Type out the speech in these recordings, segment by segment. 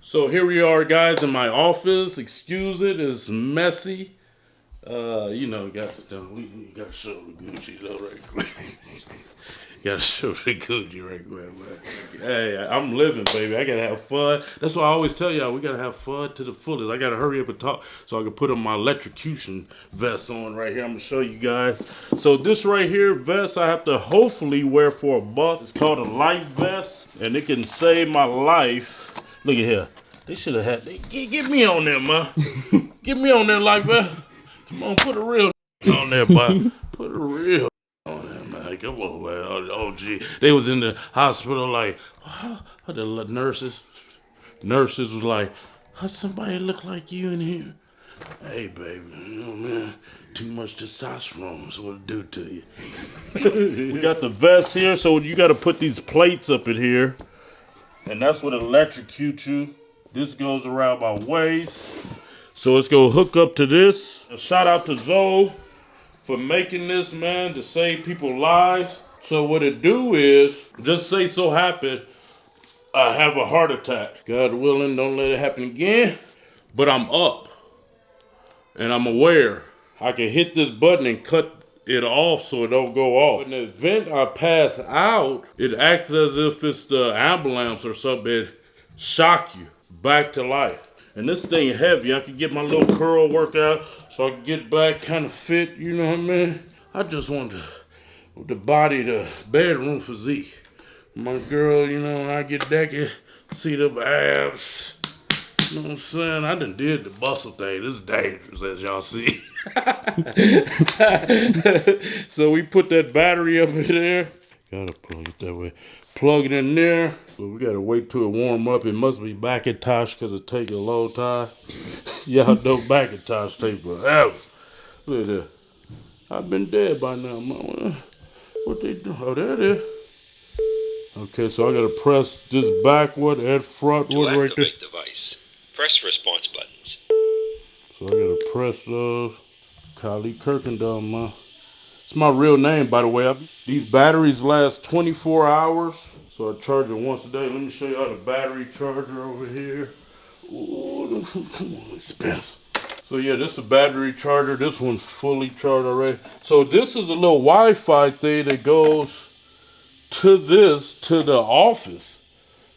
So here we are, guys, in my office. Excuse it, it's messy. We gotta show the Gucci though, right quick. Gotta show the Gucci right quick, man. Hey, I'm living, baby. I gotta have fun. That's why I always tell y'all we gotta have fun to the fullest. I gotta hurry up and talk so I can put on my electrocution vest on right here. I'm gonna show you guys. So this right here vest I have to hopefully wear for a bus. It's called a life vest, and it can save my life. Look at here. They should have had. Get me on there, man. Get me on there, life vest. Come on, put a real on there, boy. Put a real on there, man. Come on, man. Oh, gee. They was in the hospital like, the nurses was like, somebody look like you in here? Hey, baby, you know, man, too much testosterone is what it do to you. We got the vest here, so you got to put these plates up in here, and that's what electrocute you. This goes around my waist. So let's go hook up to this. A shout out to Zoe for making this, man, to save people's lives. So what it do is, just say so happen, I have a heart attack. God willing, don't let it happen again. But I'm up and I'm aware. I can hit this button and cut it off so it don't go off. In the event I pass out, it acts as if it's the ambulance or something. It shock you back to life. And this thing heavy. I can get my little curl workout so I can get back kind of fit, you know what I mean? I just want the body, the bedroom physique. My girl, you know, when I get naked, see the abs. You know what I'm saying? I done did the bustle thing. This is dangerous, as y'all see. So we put that battery up in there. Gotta plug it that way. Plug it in there. So we gotta wait till it warm up. It must be Macintosh because it take a long time. Y'all know Macintosh take forever. Look at that. I've been dead by now, man. What they do? Oh, there it is. Okay, so I gotta press this backward and frontward right there. To activate device, press response buttons. So I gotta press Kylie Kirkendall, man. It's my real name, by the way. These batteries last 24 hours, so I charge it once a day. Let me show y'all the battery charger over here. Ooh, come on, expensive. So yeah, this is a battery charger. This one's fully charged already. So this is a little Wi-Fi thing that goes to the office.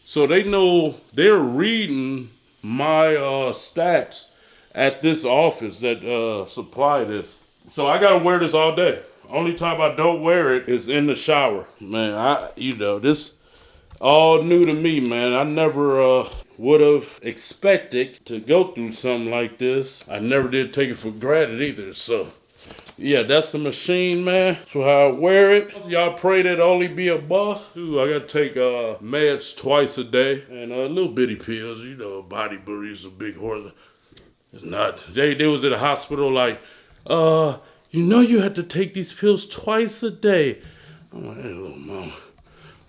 So they know they're reading my stats at this office that supply this. So I gotta wear this all day. Only time I don't wear it is in the shower. Man, this all new to me, man. I never would have expected to go through something like this. I never did take it for granted either. So yeah, that's the machine, man. So how I wear it. Y'all pray that only be a buff. Ooh, I gotta take meds twice a day and little bitty pills. You know, body burritos, a big horse. It's not. They was at the hospital like, you had to take these pills twice a day. I'm like, hey, little mama.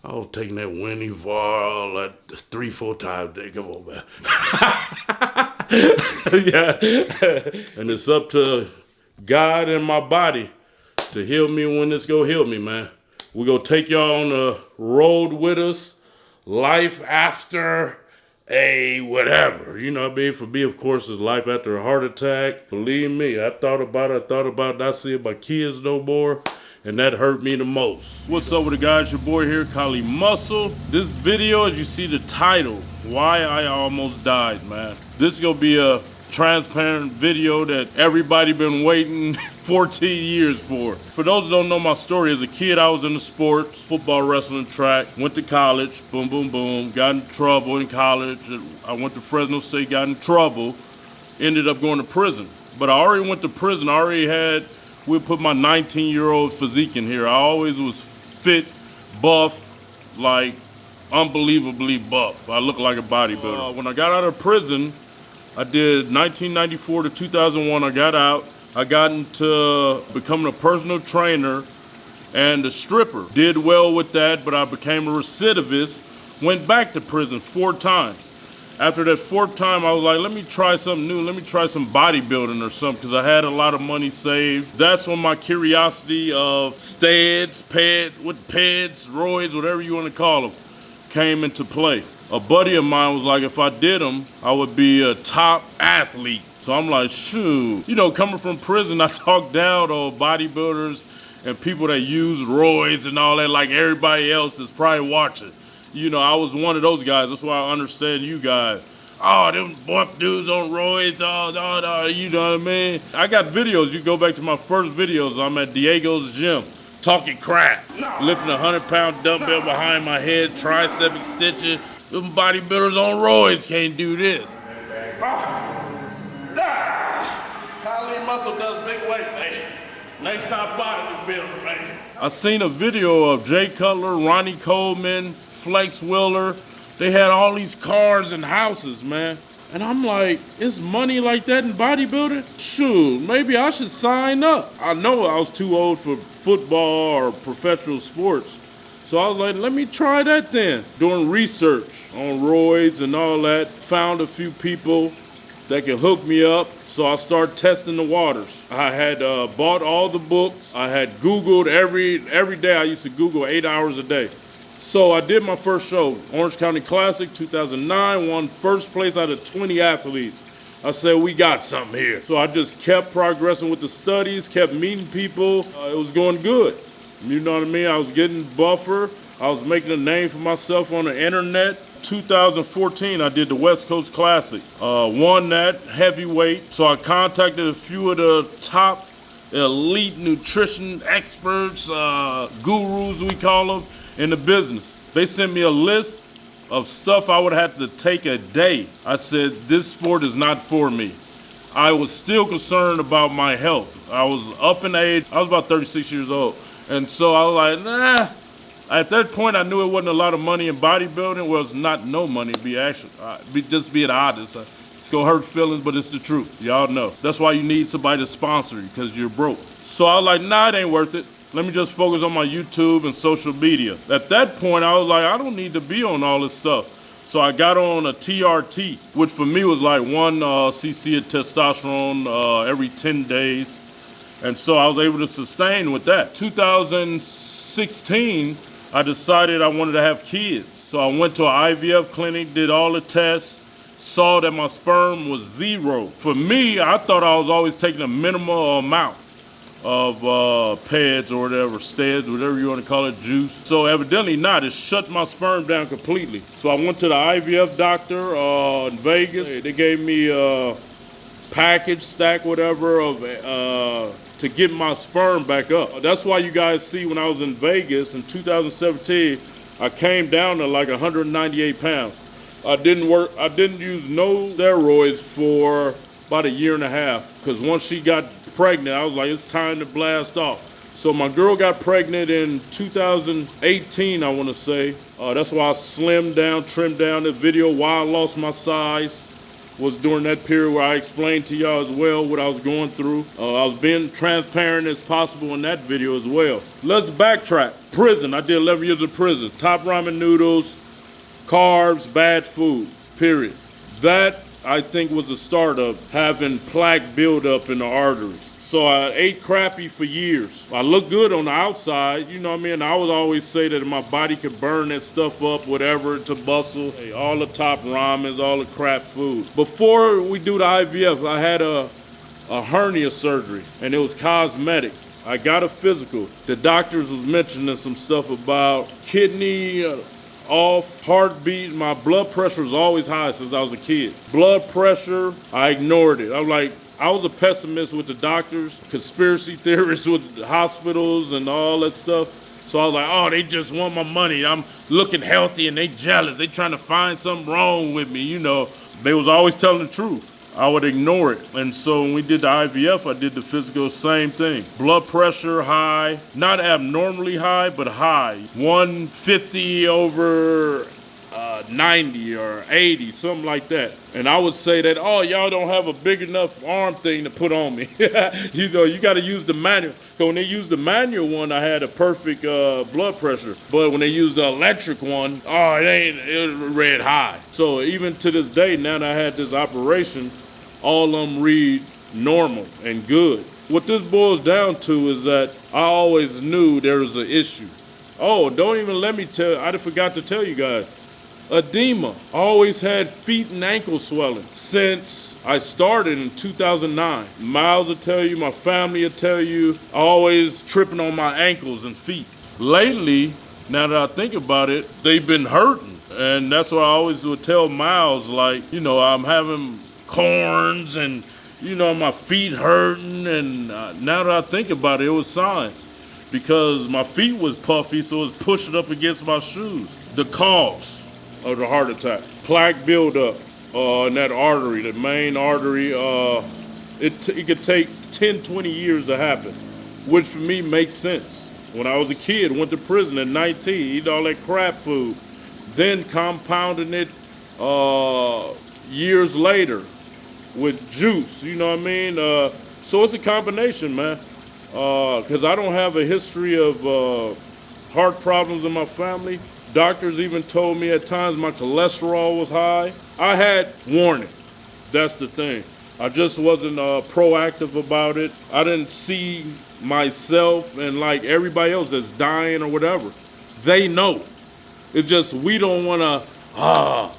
I was taking that Winnie Var like 3-4 times a day. Come on, man. Yeah. And it's up to God and my body to heal me when it's go heal me, man. We gonna take y'all on the road with us. Life after a whatever. You know what I mean? For me, of course, it's life after a heart attack. Believe me, I thought about not seeing my kids no more. And that hurt me the most. What's up with the guys? Your boy here, Kylie Muscle. This video, as you see the title, Why I Almost Died, man. This is gonna be a transparent video that everybody been waiting 14 years for. For those who don't know my story, as a kid I was in the sports, football, wrestling, track, went to college, boom, boom, boom, got in trouble in college. I went to Fresno State, got in trouble, ended up going to prison. But I already went to prison, I already had, we'll put my 19-year-old physique in here. I always was fit, buff, like unbelievably buff. I look like a bodybuilder. When I got out of prison, I did 1994 to 2001. I got out. I got into becoming a personal trainer and a stripper. Did well with that, but I became a recidivist. Went back to prison 4 times. After that 4th time, I was like, let me try something new. Let me try some bodybuilding or something, because I had a lot of money saved. That's when my curiosity of steads, peds, roids, whatever you want to call them, came into play. a buddy of mine was like, if I did them, I would be a top athlete. So I'm like, shoot. You know, coming from prison, I talk down on bodybuilders and people that use roids and all that, like everybody else that's probably watching. You know, I was one of those guys. That's why I understand you guys. Oh, them buff dudes on roids, you know what I mean? I got videos. You go back to my first videos. I'm at Diego's gym, talking crap, lifting a 100-pound dumbbell behind my head, tricep extension. Them bodybuilders on roids can't do this. Kylie Muscle does big weight, man. Nice top bodybuilder, man. I seen a video of Jay Cutler, Ronnie Coleman, Flex Wheeler. They had all these cars and houses, man. And I'm like, is money like that in bodybuilding? Shoot, maybe I should sign up. I know I was too old for football or professional sports. So I was like, let me try that then. Doing research on roids and all that. Found a few people that could hook me up. So I started testing the waters. I had bought all the books. I had Googled every day. I used to Google 8 hours a day. So I did my first show, Orange County Classic, 2009, won first place out of 20 athletes. I said, we got something here. So I just kept progressing with the studies, kept meeting people. It was going good. You know what I mean? I was getting buffer. I was making a name for myself on the internet. 2014, I did the West Coast Classic. Won that heavyweight. So I contacted a few of the top elite nutrition experts, gurus we call them, in the business. They sent me a list of stuff I would have to take a day. I said, this sport is not for me. I was still concerned about my health. I was up in age. I was about 36 years old. And so I was like, nah. At that point, I knew it wasn't a lot of money in bodybuilding. Well, it's not no money, just being honest. It's gonna hurt feelings, but it's the truth. Y'all know. That's why you need somebody to sponsor you, because you're broke. So I was like, nah, it ain't worth it. Let me just focus on my YouTube and social media. At that point, I was like, I don't need to be on all this stuff. So I got on a TRT, which for me was like 1 cc of testosterone every 10 days. And so I was able to sustain with that. 2016, I decided I wanted to have kids. So I went to an IVF clinic, did all the tests, saw that my sperm was 0. For me, I thought I was always taking a minimal amount of PEDs or whatever, STEDs, whatever you want to call it, juice. So evidently not, it shut my sperm down completely. So I went to the IVF doctor in Vegas. They gave me a package, stack, whatever, of to get my sperm back up. That's why you guys see when I was in Vegas in 2017, I came down to like 198 pounds. I didn't use no steroids for about 1.5 years, because once she got pregnant, I was like, it's time to blast off. So my girl got pregnant in 2018, I want to say. That's why I slimmed down, trimmed down. The video why I lost my size was during that period where I explained to y'all as well what I was going through. I was being transparent as possible in that video as well. Let's backtrack. Prison, I did 11 years of prison. Top ramen noodles, carbs, bad food, period. That, I think, was the start of having plaque buildup in the arteries. So I ate crappy for years. I looked good on the outside, you know what I mean? I would always say that my body could burn that stuff up, whatever, to muscle. Hey, all the top ramens, all the crap food. Before we do the IVF, I had a hernia surgery, and it was cosmetic. I got a physical. The doctors was mentioning some stuff about kidney, off, heartbeat. My blood pressure was always high since I was a kid. Blood pressure, I ignored it. I was a pessimist with the doctors, conspiracy theorists with the hospitals and all that stuff. So I was like, oh, they just want my money. I'm looking healthy and they jealous. They trying to find something wrong with me, you know. They was always telling the truth. I would ignore it. And so when we did the IVF, I did the physical, same thing. Blood pressure high, not abnormally high, but high. 150 over 90 or 80, something like that. And I would say that, oh, y'all don't have a big enough arm thing to put on me. You know, you got to use the manual. So when they used the manual one, I had a perfect blood pressure. But when they used the electric one, oh, it read high. So even to this day, now that I had this operation, all of them read normal and good. What this boils down to is that I always knew there was an issue. Oh, don't even let me tell, I forgot to tell you guys. edema. Always had feet and ankle swelling since I started in 2009. Miles will tell you, my family will tell you, always tripping on my ankles and feet. Lately, now that I think about it, they've been hurting. And that's why I always would tell Miles, like, you know, I'm having corns and, you know, my feet hurting. And now that I think about it, it was signs. Because my feet was puffy, so it was pushing up against my shoes. The cause of the heart attack, plaque buildup in that artery, the main artery. It could take 10, 20 years to happen, which for me makes sense. When I was a kid, went to prison at 19, eat all that crap food, then compounding it years later with juice, you know what I mean? So it's a combination, man. Because I don't have a history of heart problems in my family. Doctors even told me at times my cholesterol was high. I had warning. That's the thing. I just wasn't proactive about it. I didn't see myself and like everybody else that's dying or whatever. They know. It's just we don't want to,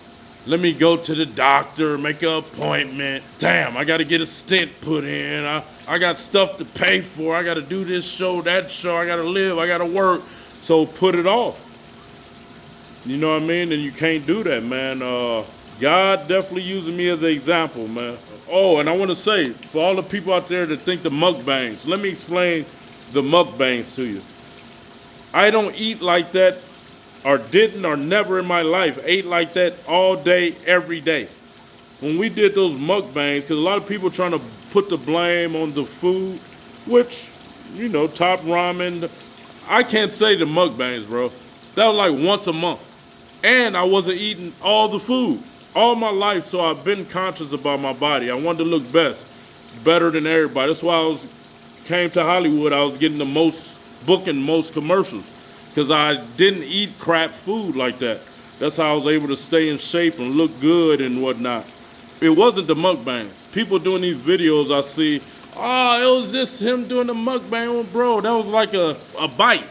let me go to the doctor, make an appointment. Damn, I got to get a stent put in. I got stuff to pay for. I got to do this show, that show. I got to live. I got to work. So put it off. You know what I mean? And you can't do that, man. God definitely using me as an example, man. Oh, and I want to say, for all the people out there that think the mukbangs, let me explain the mukbangs to you. I don't eat like that, or didn't, or never in my life ate like that all day, every day. When we did those mukbangs, because a lot of people trying to put the blame on the food, which, you know, Top Ramen, I can't say the mukbangs, bro. That was like once a month. And I wasn't eating all the food all my life, so I've been conscious about my body. I wanted to look better than everybody. That's why came to Hollywood. I was getting the most, booking most commercials, because I didn't eat crap food like that. That's how I was able to stay in shape and look good and whatnot. It wasn't the mukbangs. People doing these videos I see, it was just him doing the mukbang, bro. That was like a bite.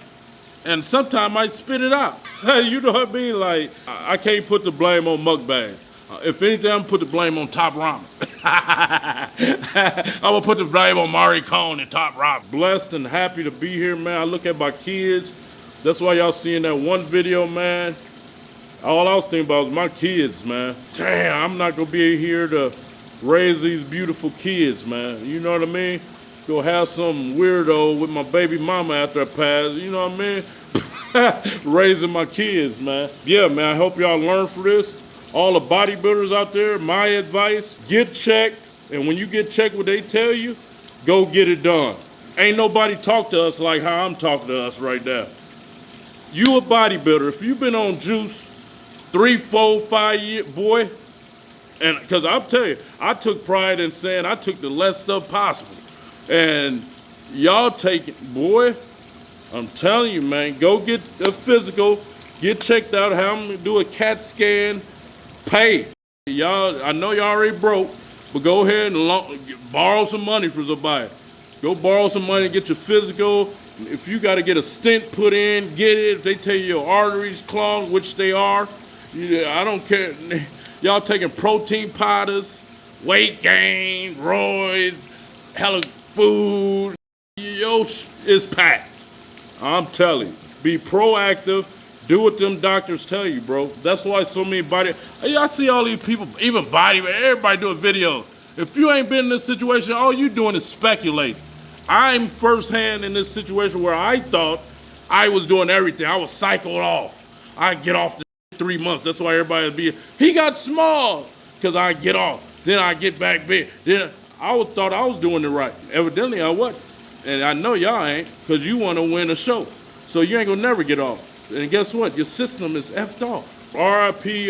And sometimes I spit it out. You know what I mean? Like, I can't put the blame on mukbangs. If anything, I'm gonna put the blame on Top Ramen. I'm gonna put the blame on Mari Cohn and Top Ramen. Blessed and happy to be here, man. I look at my kids. That's why y'all seeing that one video, man. All I was thinking about was my kids, man. Damn, I'm not gonna be here to raise these beautiful kids, man. You know what I mean? Go have some weirdo with my baby mama after I pass, you know what I mean? Raising my kids, man. Yeah, man, I hope y'all learn from this. All the bodybuilders out there, my advice, get checked. And when you get checked, what they tell you, go get it done. Ain't nobody talk to us like how I'm talking to us right now. You a bodybuilder, if you've been on juice 3, 4, 5 years, boy, and because I'll tell you, I took pride in saying I took the less stuff possible. And y'all take it, boy, I'm telling you, man, go get a physical, get checked out, have them do a CAT scan, pay. Y'all, I know y'all already broke, but go ahead and borrow some money from somebody. Go borrow some money, get your physical. If you got to get a stent put in, get it. If they tell you your arteries clogged, which they are, I don't care. Y'all taking protein powders, weight gain, roids, hella food. Yo, is packed. I'm telling you. Be proactive. Do what them doctors tell you, bro. That's why so many I see all these people, even everybody doing videos. If you ain't been in this situation, all you doing is speculating. I'm firsthand in this situation where I thought I was doing everything. I was cycled off. I get off the 3 months. That's why everybody he got small, because I get off. Then I get back big. Then thought I was doing it right. Evidently I wasn't. And I know y'all ain't, because you want to win a show. So you ain't going to never get off. And guess what? Your system is effed off. R.I.P.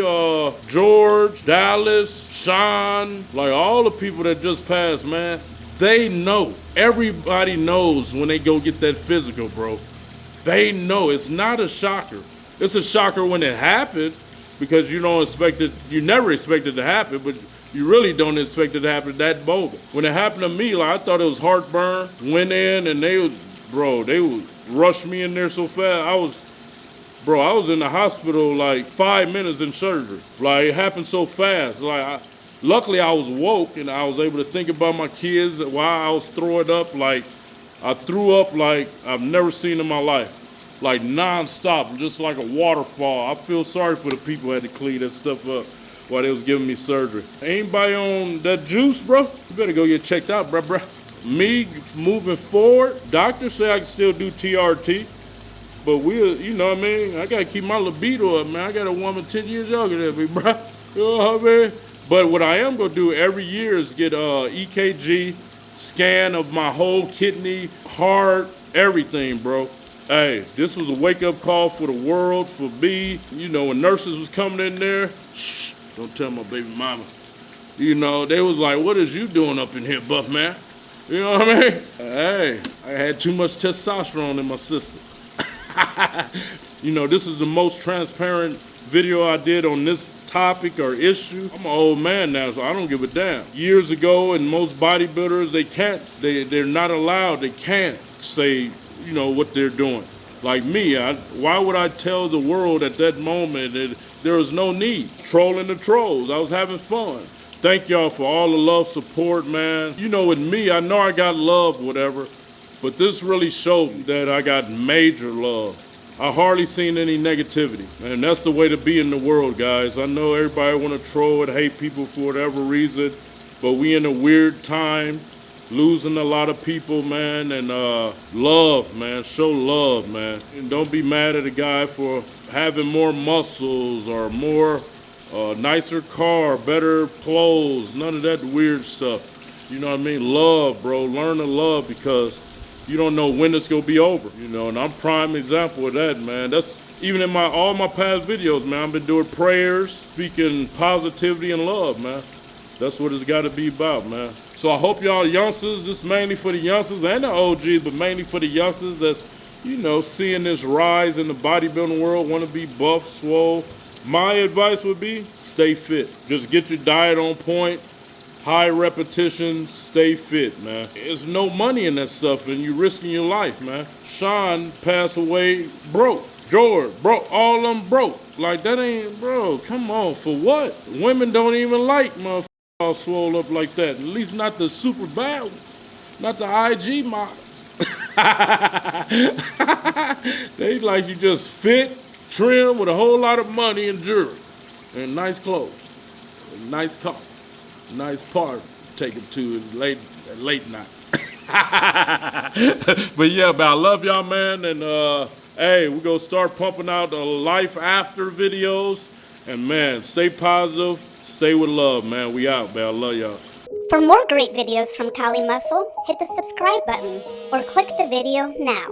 George, Dallas, Sean, like all the people that just passed, man. They know. Everybody knows when they go get that physical, bro. They know. It's not a shocker. It's a shocker when it happened, because you never expect it to happen, but you really don't expect it to happen that bold. When it happened to me, like, I thought it was heartburn. Went in and they would rush me in there so fast. Bro, I was in the hospital like 5 minutes in surgery. Like, it happened so fast. Luckily I was woke and I was able to think about my kids while I was throwing up. Like, I threw up like I've never seen in my life. Like non-stop, just like a waterfall. I feel sorry for the people who had to clean that stuff up while they was giving me surgery. Anybody on that juice, bro? You better go get checked out, bro. Me moving forward, doctors say I can still do TRT. But you know what I mean? I gotta keep my libido up, man. I got a woman 10 years younger than me, bro. You know what I mean? But what I am gonna do every year is get a EKG scan of my whole kidney, heart, everything, bro. Hey, this was a wake-up call for the world, for me. You know, when nurses was coming in there, shh, don't tell my baby mama. You know, they was like, what is you doing up in here, buff man? You know what I mean? Hey, I had too much testosterone in my system. You know, this is the most transparent video I did on this topic or issue. I'm an old man now, so I don't give a damn. Years ago, and most bodybuilders, they're not allowed, they can't say, you know, what they're doing. Like me, why would I tell the world at that moment that there was no need? Trolling the trolls, I was having fun. Thank y'all for all the love, support, man. You know, with me, I know I got love, whatever, but this really showed me that I got major love. I hardly seen any negativity, and that's the way to be in the world, guys. I know everybody want to troll and hate people for whatever reason, but we in a weird time, losing a lot of people, man, and love, man. Show love, man. And don't be mad at a guy for having more muscles or more nicer car, better clothes, none of that weird stuff. You know what I mean? Love, bro. Learn to love, because you don't know when it's gonna be over, you know, and I'm prime example of that, man. That's even in all my past videos, man. I've been doing prayers, speaking positivity and love, man. That's what it's gotta be about, man. So I hope y'all youngsters, this mainly for the youngsters and the OGs, but mainly for the youngsters that's, you know, seeing this rise in the bodybuilding world, wanna be buff, swole. My advice would be, stay fit. Just get your diet on point. High repetition, stay fit, man. There's no money in that stuff, and you're risking your life, man. Sean passed away broke. George broke. All of them broke. Like, that ain't, bro, come on, for what? Women don't even like motherfuckers all swole up like that. At least not the super bad ones. Not the IG models. They like you just fit, trim, with a whole lot of money and jewelry. And nice clothes. And nice car. Nice party, take it to late night. But yeah, man, I love y'all, man. And hey, we're gonna start pumping out the life after videos. And man, stay positive, stay with love, man. We out, man. I love y'all. For more great videos from Kali Muscle, hit the subscribe button or click the video now.